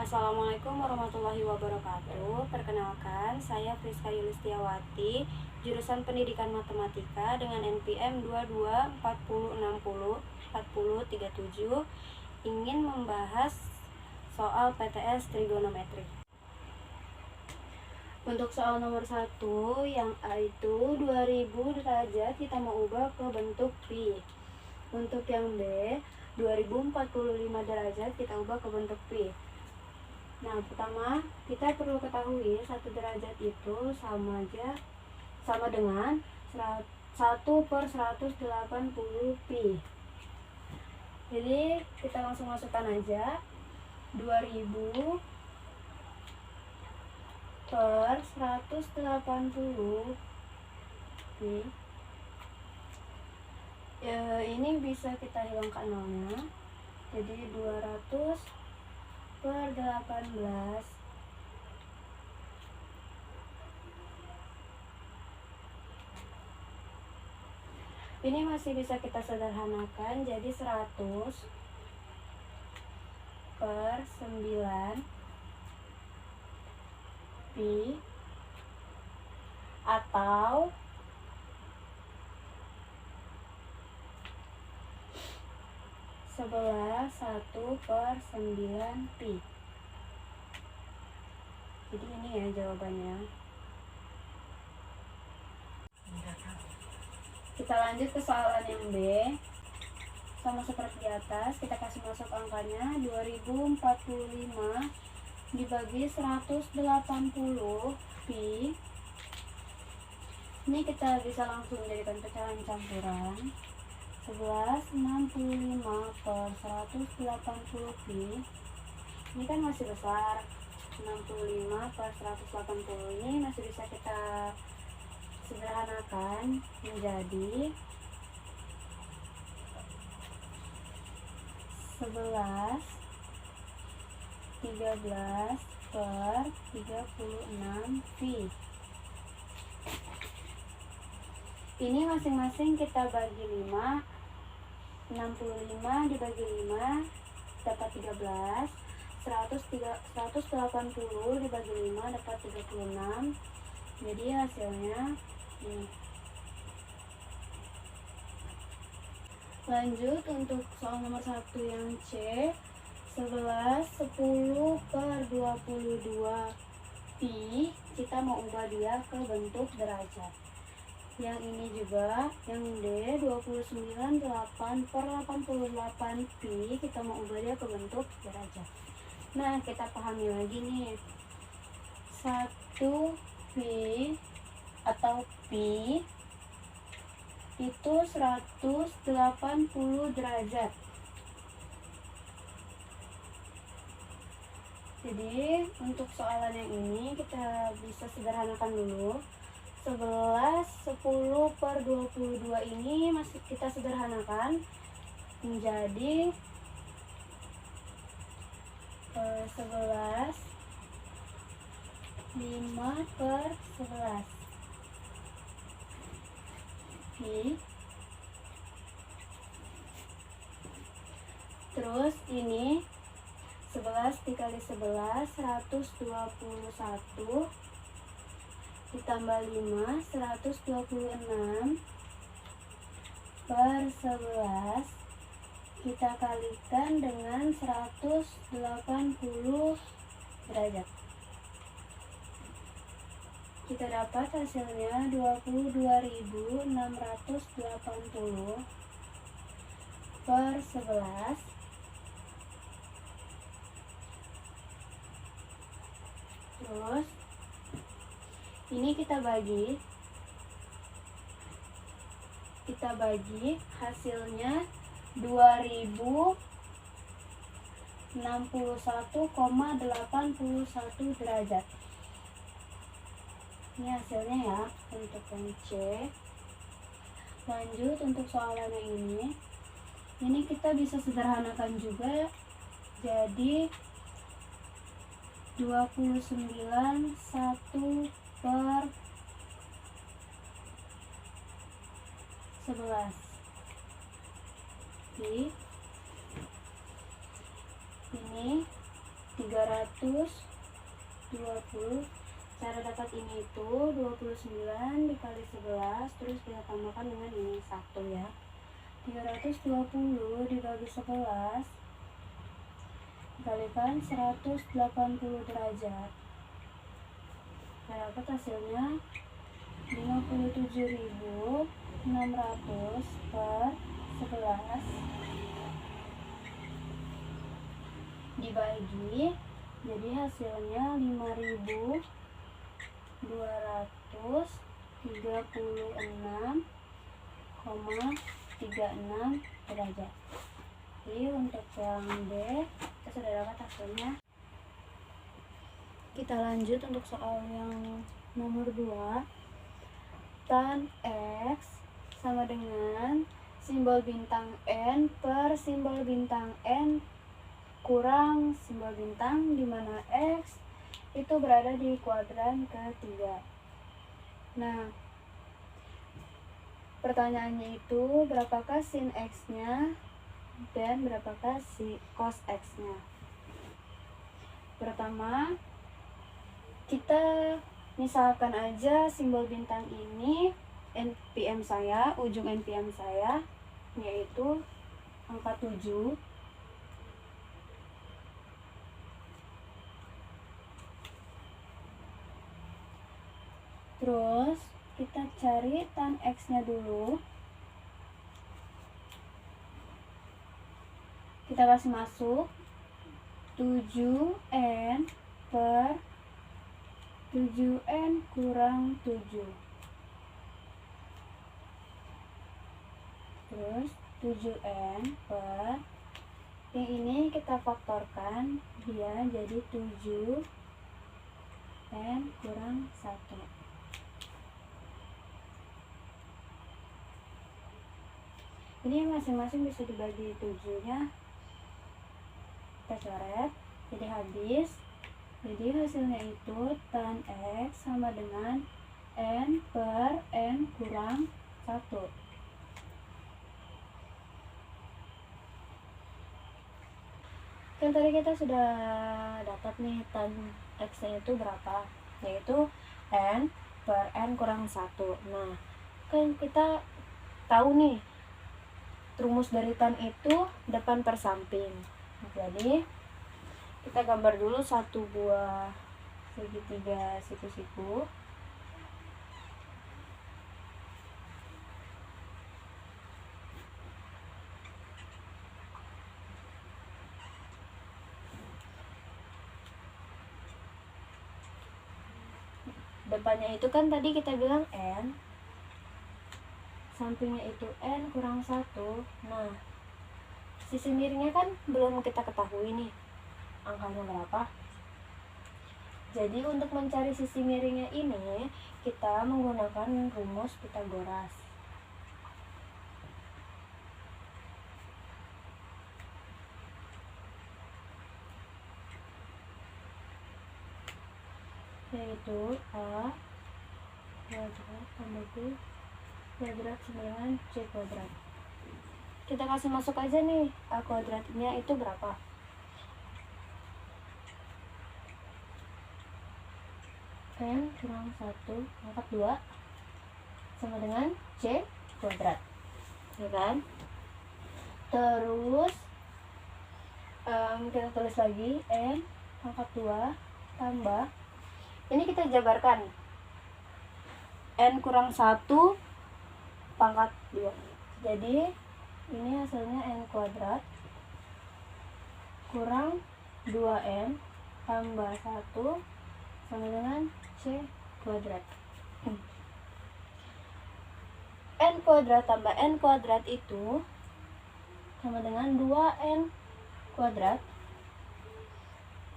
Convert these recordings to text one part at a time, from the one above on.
Assalamualaikum warahmatullahi wabarakatuh. Perkenalkan, saya Friska Yulistiawati, jurusan Pendidikan Matematika dengan NPM 2240604037, ingin membahas soal PTS trigonometri. Untuk soal nomor 1 yang A itu 2000 derajat kita mau ubah ke bentuk pi. Untuk yang B 2045 derajat kita ubah ke bentuk pi. Nah, pertama kita perlu ketahui 1 derajat itu sama dengan 1/180 pi. Jadi kita langsung masukkan aja 2000 per 180 pi. Ini bisa kita hilangkan nolnya, jadi 200 per 18. Ini masih bisa kita sederhanakan, jadi 100 per 9 pi, atau 1 per 9 pi. Jadi ini ya jawabannya. Kita lanjut ke soalan yang B. Sama seperti di atas, kita kasih masuk angkanya 2045 dibagi 180 pi. Ini kita bisa langsung jadikan pecahan campuran. 1165 per 180 pi. Ini kan masih besar. 65 per 180 ini masih bisa kita sederhanakan menjadi 11 13 per 36 pi. Ini masing-masing kita bagi 5. 65 dibagi 5 dapat 13. 180 dibagi 5 dapat 36. Jadi hasilnya ini. Lanjut untuk soal nomor 1 yang C. 11 10 per 22 pi, kita mau ubah dia ke bentuk derajat. Yang ini juga, yang D 29 8 per 88 pi, kita mau ubah dia ke bentuk derajat. Nah, kita pahami lagi nih. 1 pi atau pi itu 180 derajat. Jadi untuk soalan yang ini kita bisa sederhanakan dulu. 11 10 per 22 ini masih kita sederhanakan menjadi 11 5 per 11 pi. Terus ini 11 dikali 11 121 ditambah 5 126 per 11 kita kalikan dengan 180 derajat. Kita dapat hasilnya 22.680 per 11. Terus ini kita bagi hasilnya 2061,81 derajat. Ini hasilnya ya untuk yang C. Lanjut untuk soalan yang ini kita bisa sederhanakan juga jadi 29 1 per 11 pi. Ini 320. Cara dapat ini itu 29 dikali 11, terus kita tambahkan dengan ini 1 ya. 320 dibagi 11 dikalikan 180 derajat. Kita dapat hasilnya 57.600 per 11 dibagi, jadi hasilnya 5.236,36 derajat. Jadi untuk yang B kita sudah dapat hasilnya. Kita lanjut untuk soal yang nomor 2. Tan X sama dengan simbol bintang N per simbol bintang N kurang simbol bintang, di mana X itu berada di kuadran ketiga. Nah, pertanyaannya itu berapakah sin X-nya dan berapakah si cos X-nya. Pertama, kita misalkan aja simbol bintang ini NPM saya, ujung NPM saya yaitu angka 7. Terus kita cari tan X-nya dulu. Kita kasih masuk 7N per 7N kurang 7. Terus 7N per, yang ini kita faktorkan, dia jadi 7N kurang 1. Ini masing-masing bisa dibagi 7-nya. Kita coret, jadi habis. Jadi hasilnya itu tan X sama dengan N per N kurang 1. Kan tadi kita sudah dapat nih tan X-nya itu berapa, yaitu N per N kurang 1. Nah, kan kita tahu nih rumus dari tan itu depan per samping. Jadi kita gambar dulu satu buah segitiga siku-siku. Depannya itu kan tadi kita bilang N, sampingnya itu N kurang 1. Nah, sisi miringnya kan belum kita ketahui nih angkanya berapa. Jadi untuk mencari sisi miringnya ini kita menggunakan rumus Pythagoras. Yaitu A kuadrat tambah B kuadrat sama dengan C kuadrat. Kita kasih masuk aja nih A kuadratnya itu berapa. N kurang 1 pangkat 2 sama dengan C kuadrat, ya kan? Terus kita tulis lagi N pangkat 2 tambah, ini kita jabarkan N kurang 1 pangkat 2. Jadi ini hasilnya N kuadrat kurang 2N tambah 1 sama dengan C kuadrat. N kuadrat tambah N kuadrat itu sama dengan 2N kuadrat.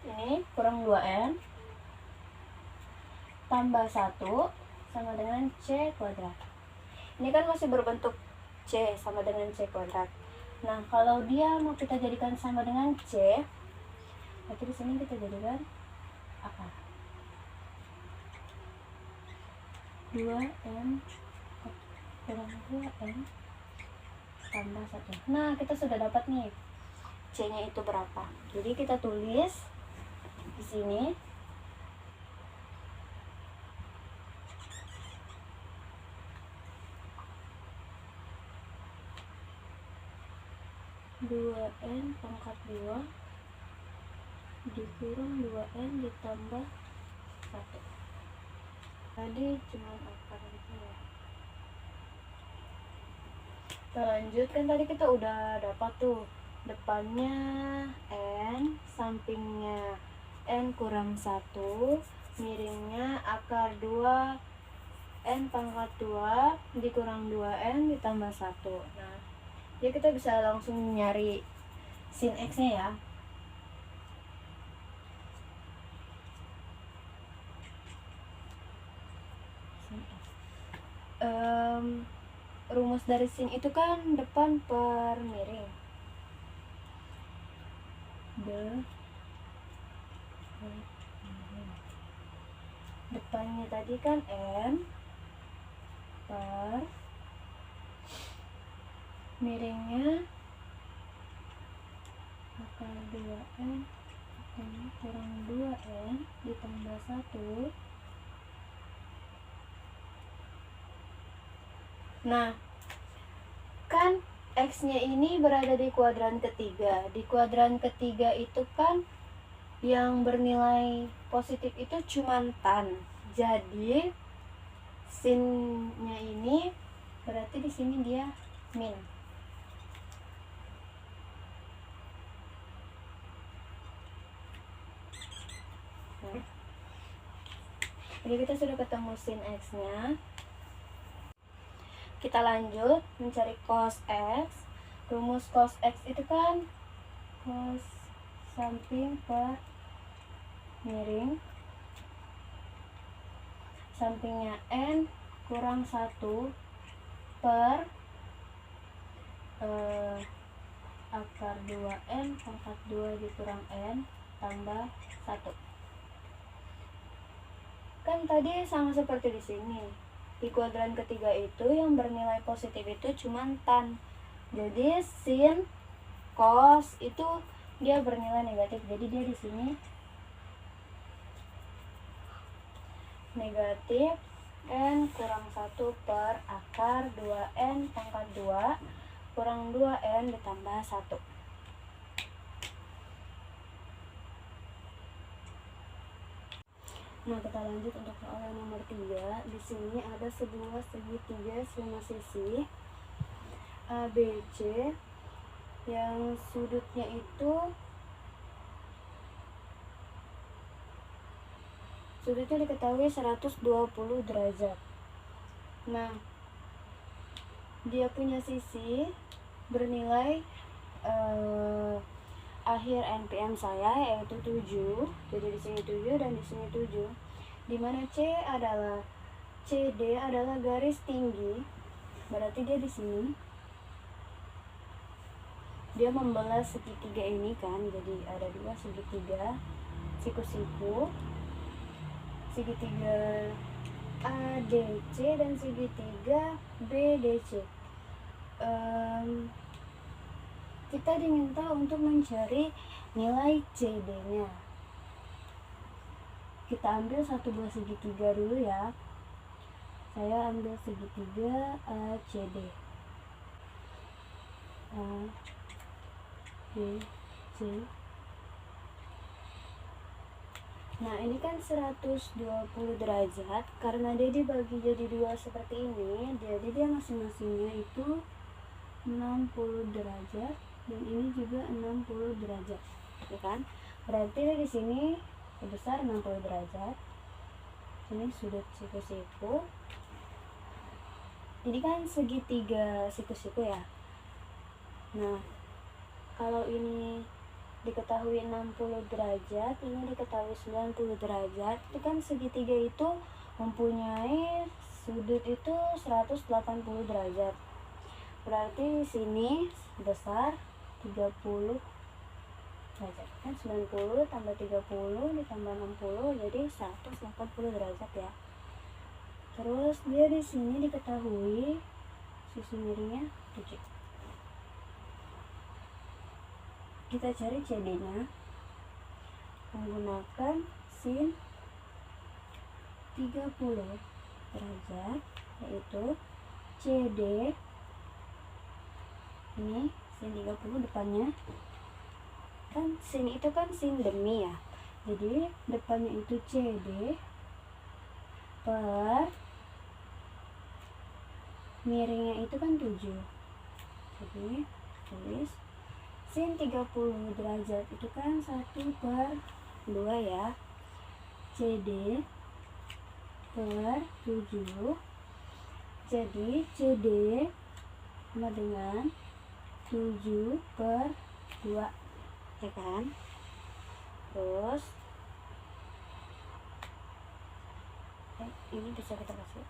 Ini kurang 2N tambah 1 sama dengan C kuadrat. Ini kan masih berbentuk C sama dengan C kuadrat. Nah, kalau dia mau kita jadikan sama dengan C, berarti di sini kita jadikan apa? 2N kurang 2N tambah 1. Nah, kita sudah dapat nih C-nya itu berapa. Jadi kita tulis di sini. Dua N pangkat 2 dikurang 2N ditambah 1. Tadi cuma akar itu ya. Kita lanjut, kan tadi kita udah dapat tuh depannya N, sampingnya N kurang 1, miringnya akar 2 N pangkat 2 dikurang 2N ditambah 1. Nah, jadi kita bisa langsung nyari sin X nya ya. Rumus dari sin itu kan depan per miring. Depannya tadi kan N per miringnya akar 2N kurang 2N ditambah 1. Nah, kan X-nya ini berada di kuadran ketiga. Di kuadran ketiga itu kan yang bernilai positif itu cuma tan. Jadi sin-nya ini berarti di sini dia min. Nah, jadi kita sudah ketemu sin X-nya. Kita lanjut mencari cos X. Rumus cos X itu kan cos samping per miring, sampingnya N kurang 1 per akar 2N pangkat 2 dikurang N tambah 1. Kan tadi sama seperti di sini. Di kuadran ketiga itu yang bernilai positif itu cuma tan. Jadi sin cos itu dia bernilai negatif. Jadi dia di sini negatif N kurang 1 per akar 2N pangkat 2 kurang 2N ditambah 1. Nah, kita lanjut untuk soal yang nomor 3. Di sini ada sebuah segitiga semua sisi ABC yang sudutnya itu diketahui 120 derajat. Nah, dia punya sisi bernilai akhir NPM saya yaitu 7. Jadi di sini 7 dan di sini 7. Di mana CD adalah garis tinggi. Berarti dia di sini. Dia membelah segitiga ini kan. Jadi ada dua segitiga siku-siku. Segitiga ADC dan segitiga BDC. Kita diminta untuk mencari nilai CD-nya. Kita ambil satu buah segitiga dulu ya. Saya ambil segitiga ACD. ABC. Nah, ini kan 120 derajat. Karena dia dibagi jadi dua seperti ini, jadi dia masing-masingnya itu 60 derajat. Dan ini juga 60 derajat, ya kan? Berarti di sini sebesar 60 derajat. Ini sudut siku-siku. Ini kan segitiga siku-siku ya. Nah, kalau ini diketahui 60 derajat, ini diketahui 90 derajat, itu kan segitiga itu mempunyai sudut itu 180 derajat. Berarti sini besar 30 derajat. Kan 90 tambah 30 ditambah 60 jadi 180 derajat ya. Terus dia di sini diketahui sisi miringnya 7. Kita cari CD-nya. menggunakan sin 30 derajat, yaitu CD. Ini sin 30 depannya. Kan sin itu kan sin demi ya. Jadi depannya itu CD per miringnya itu kan 7. Jadi tulis sin 30 derajat itu kan 1/2 ya. CD per 7. Jadi CD sama dengan 7/2, ya kan? Terus ini bisa kita kasih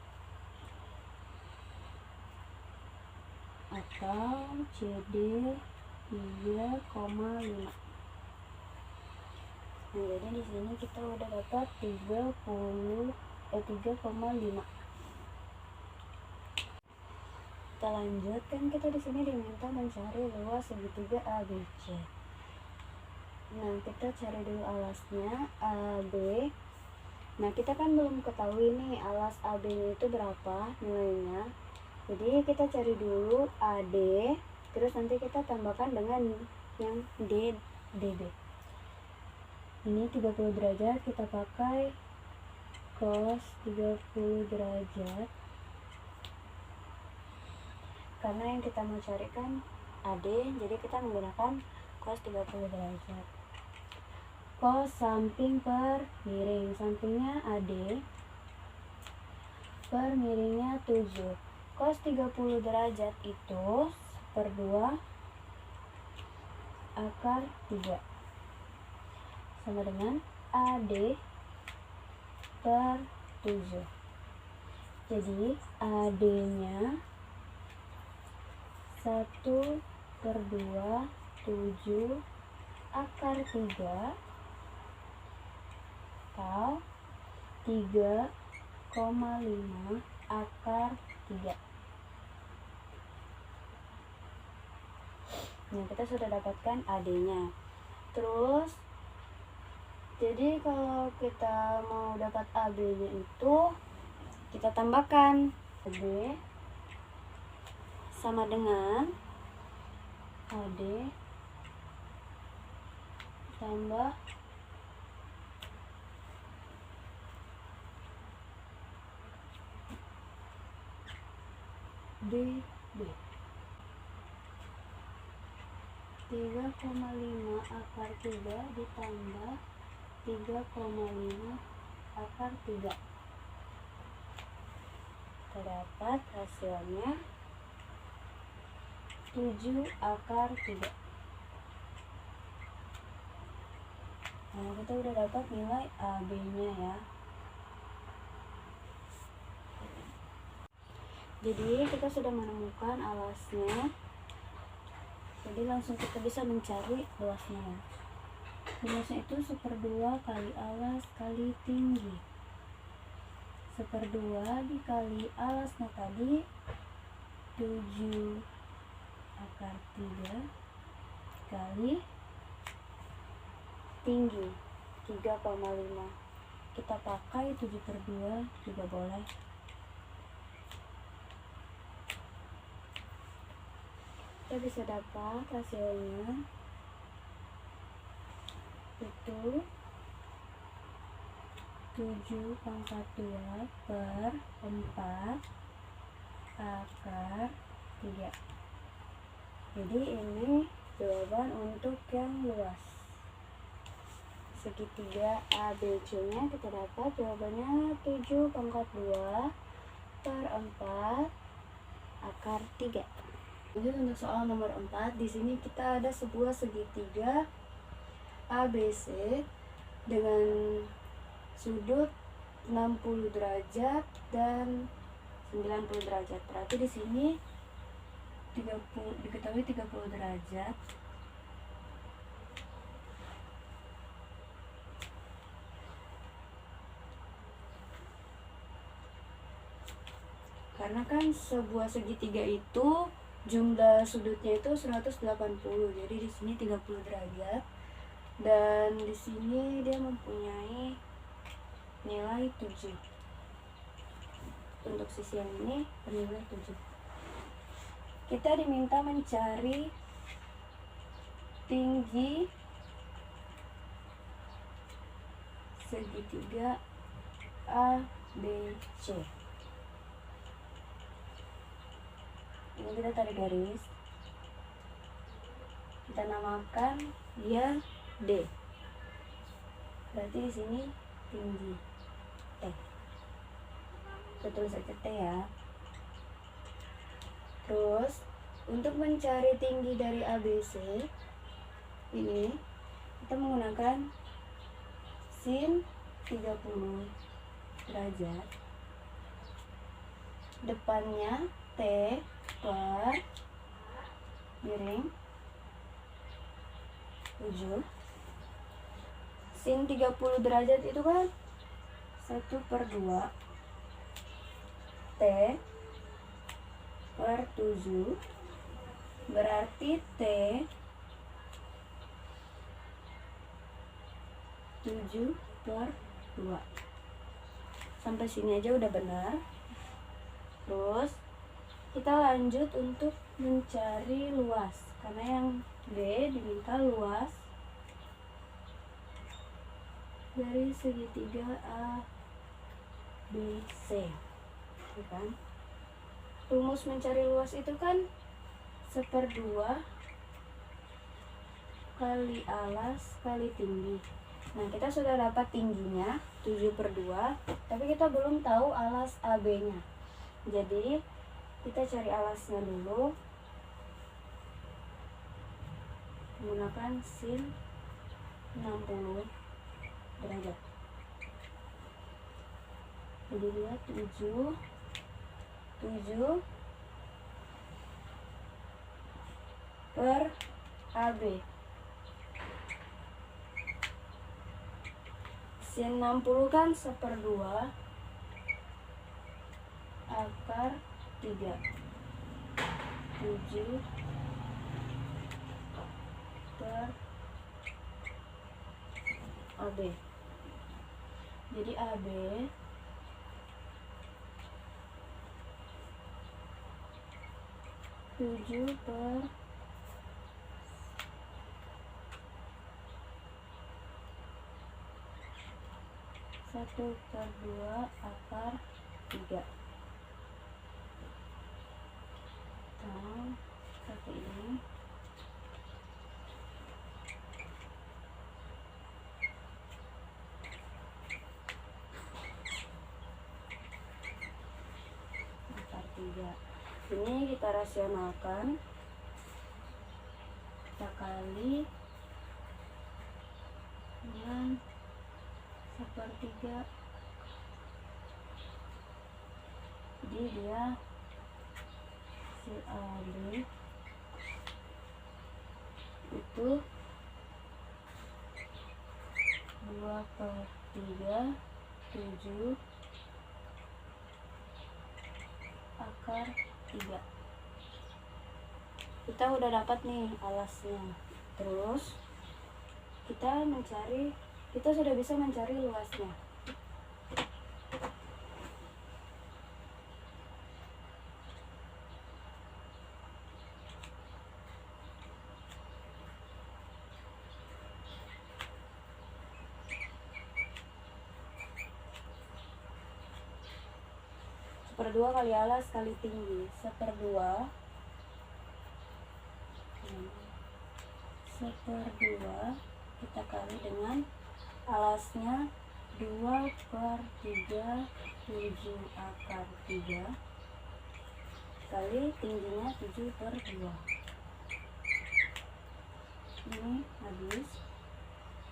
atau CD 3,5. Nah, jadi di sini kita udah dapat 3,5. Kita lanjut, kan kita di sini diminta mencari luas segitiga ABC. Nah, kita cari dulu alasnya AB. Nah, kita kan belum ketahui nih alas AB itu berapa nilainya. Jadi kita cari dulu AD, terus nanti kita tambahkan dengan yang DB. Ini 30 derajat, kita pakai cos 30 derajat. Karena yang kita mau cari kan AD, jadi kita menggunakan cos 30 derajat. Cos samping per miring, sampingnya AD per miringnya 7. Cos 30 derajat itu 1/2 akar 3 sama dengan AD per 7. Jadi AD nya 1/2 7 akar 3 atau 3,5 akar 3. Nah, kita sudah dapatkan AD-nya. Terus, jadi kalau kita mau dapat AB-nya itu, kita tambahkan AB sama dengan AD tambah DB. 3,5 akar 3 ditambah 3,5 akar 3. Terdapat hasilnya 7 akar 3. Nah, kita udah dapat nilai AB-nya ya. Jadi kita sudah menemukan alasnya. Jadi langsung kita bisa mencari luasnya ya. Luasnya itu 1/2 kali alas kali tinggi. 1/2 dikali alasnya tadi 7 akar 3 kali tinggi 3,5. Kita pakai 7/2 juga boleh. Kita bisa dapat hasilnya itu 7/2 per 4 akar 3. Jadi ini jawaban untuk yang luas segitiga ABC nya. Kita dapat jawabannya 7/2 per 4 akar 3. Jadi untuk soal nomor 4, di sini kita ada sebuah segitiga ABC dengan sudut 60 derajat dan 90 derajat. Berarti di sini 30 diketahui 30 derajat. Karena kan sebuah segitiga itu jumlah sudutnya itu 180. Jadi di sini 30 derajat. Dan di sini dia mempunyai nilai 7. Untuk sisi yang ini bernilai 7. Kita diminta mencari tinggi segitiga ABC. Ini kita tarik garis. Kita namakan dia D. Berarti di sini tinggi T. Kita tulis saja T ya. Terus untuk mencari tinggi dari ABC ini kita menggunakan sin 30 derajat. Depannya T per miring 7. Sin 30 derajat itu kan 1/2 T per 7, berarti T 7/2. Sampai sini aja udah benar. Terus kita lanjut untuk mencari luas, karena yang D diminta luas dari segitiga ABC, ya kan? Rumus mencari luas itu kan 1/2 kali alas kali tinggi. Nah, kita sudah dapat tingginya 7/2, tapi kita belum tahu alas AB-nya. Jadi kita cari alasnya dulu menggunakan sin 60 derajat. Jadi dia 7 per AB. Sin 60 kan 1/2 akar 3. 7 per AB. Jadi AB tujuh per 1/2 akar 3. Seperti ini. Akar 3. Ini kita rasionalkan. Kita kali dengan 1/3. Jadi dia si AB itu 2/3 7 akar 3. Kita udah dapat nih alasnya. Terus kita sudah bisa mencari luasnya. Seperdua kali alas kali tinggi. 1/2 kita kali dengan alasnya 2/3 7 akar 3 kali tingginya 7/2. Ini habis.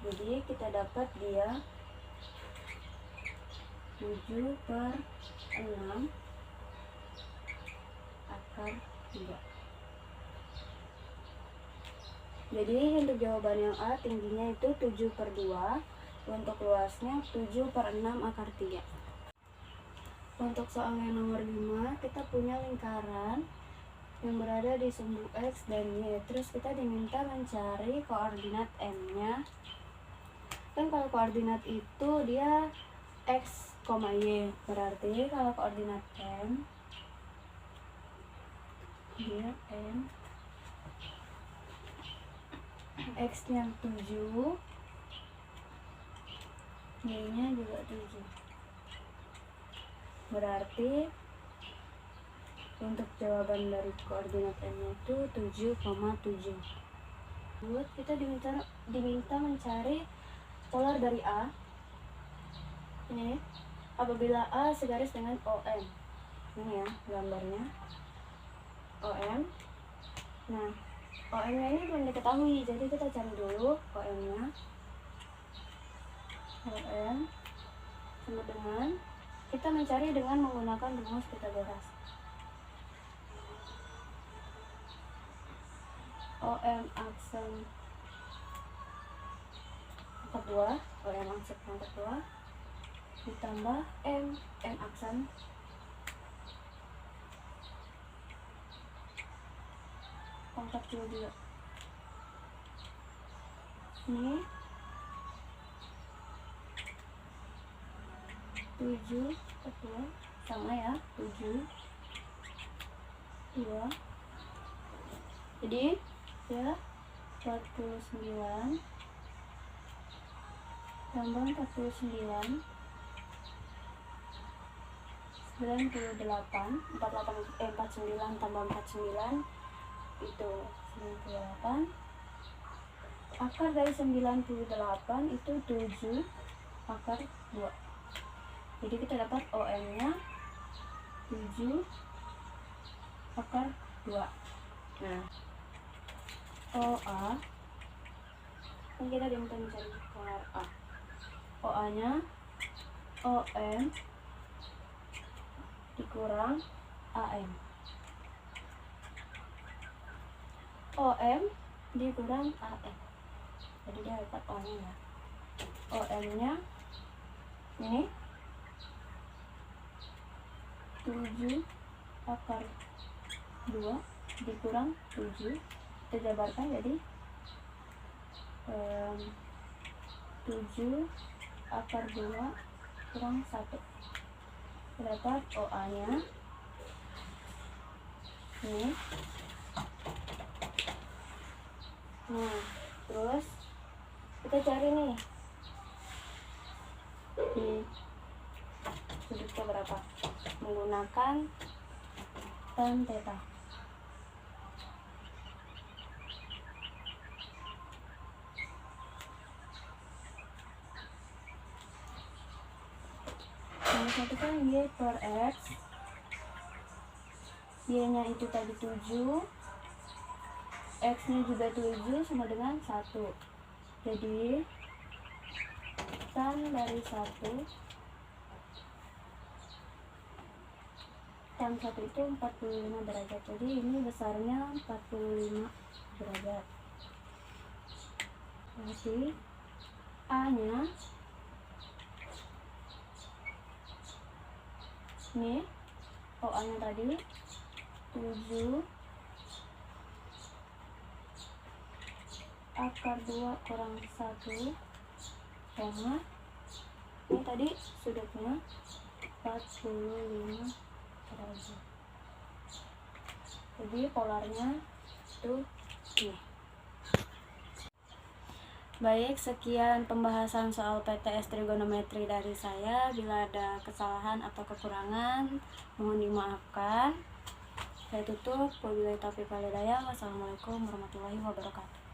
Jadi kita dapat dia 7/6 akar 3. Jadi untuk jawaban yang A tingginya itu 7/2, untuk luasnya 7/6 akar 3. Untuk soal yang nomor 5, kita punya lingkaran yang berada di sumbu X dan Y. Terus kita diminta mencari koordinat M-nya. Kan kalau koordinat itu dia X, Y. Berarti kalau koordinat M, dia M, X-nya 7, Y-nya juga 7. Berarti untuk jawaban dari koordinat M-nya itu 7,7. Kita diminta mencari polar dari A. Ini apabila A segaris dengan OM. Ini ya gambarnya. OM. Nah, OM-nya ini belum diketahui, jadi kita cari dulu OM-nya. OM sama dengan, kita mencari dengan menggunakan rumus Pythagoras. OM aksen pangkat 2, OM aksen pangkat 2 ditambah M aksen pangkat 2. Ini 7 2 sama ya, 7 2. Jadi ya 49 tambah 49 98, 49 tambah 49 itu 98. Akar dari 98 itu 7 akar 2. Jadi kita dapat OM nya 7 akar 2. Nah, OA kan kita diminta mencari polar A. OA nya OM dikurang AM. OM dikurang AM. Jadi dia dapat O nya ya. OM nya ini 7 akar 2 dikurang 7. Kita jabarkan jadi 7 akar 2 kurang 1. Dapat OA nya ini. Nah, terus kita cari nih di sudutnya berapa menggunakan tan theta. Satu kan Y per X, Y nya itu tadi 7, X nya juga 7 sama dengan 1. Jadi tan dari 1, tan 1 itu 45 derajat. Jadi ini besarnya 45 derajat. Jadi A nya ini, OA nya tadi 7 akar 2 kurang 1 sama ini tadi sudutnya 45 derajat. Jadi polarnya itu ini. Baik, sekian pembahasan soal PTS trigonometri dari saya. Bila ada kesalahan atau kekurangan, mohon dimaafkan. Saya tutup. Wabillahi taufiq wal hidayah. Wassalamualaikum warahmatullahi wabarakatuh.